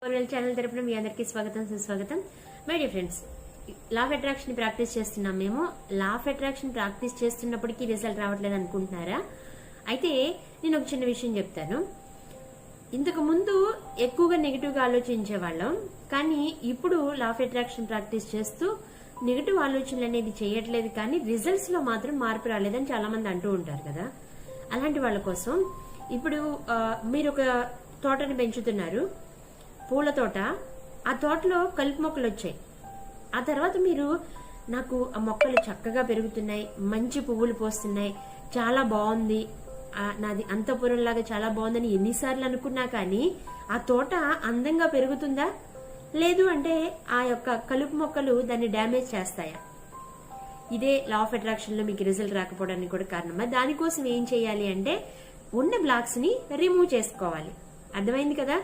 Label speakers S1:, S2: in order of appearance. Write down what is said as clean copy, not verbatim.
S1: Channel తరపున మీ అందరికీ స్వాగతం సుస్వాగతం. My dear friends, law of attraction practice చేస్తున్నాం. మేము లా ఆఫ్ అట్రాక్షన్ ప్రాక్టీస్ చేస్తున్నప్పటికీ రిజల్ట్ రావట్లేదు అనుకుంటున్నారా? అయితే నేను ఒక చిన్న విషయం చెప్తాను. ఇంతకు ముందు ఎక్కువగా నెగిటివ్ గా ఆలోచించే వాళ్ళం, కానీ ఇప్పుడు లా ఆఫ్ అట్రాక్షన్ ప్రాక్టీస్ చేస్తూ నెగిటివ్ ఆలోచనలు అనేది చేయట్లేదు, కానీ రిజల్ట్స్ లో మాత్రం మార్పు రాలేదని చాలా మంది అంటూ ఉంటారు కదా. అలాంటి వాళ్ళ కోసం ఇప్పుడు మీరు ఒక తోటని పెంచుతున్నారు, పూల తోట. ఆ తోటలో కలుపు మొక్కలు వచ్చాయి. ఆ తర్వాత మీరు నాకు ఆ మొక్కలు చక్కగా పెరుగుతున్నాయి, మంచి పువ్వులు పోస్తున్నాయి, చాలా బాగుంది, నాది అంతఃపురంలాగా చాలా బాగుందని ఎన్నిసార్లు అనుకున్నా కానీ ఆ తోట అందంగా పెరుగుతుందా? లేదు అంటే ఆ యొక్క కలుపు మొక్కలు దాన్ని డ్యామేజ్ చేస్తాయా? ఇదే లా ఆఫ్ అట్రాక్షన్ లో మీకు రిజల్ట్ రాకపోవడానికి కూడా కారణమా? దానికోసం ఏం చేయాలి అంటే ఉన్న బ్లాక్స్ ని రిమూవ్ చేసుకోవాలి. అర్థమైంది కదా?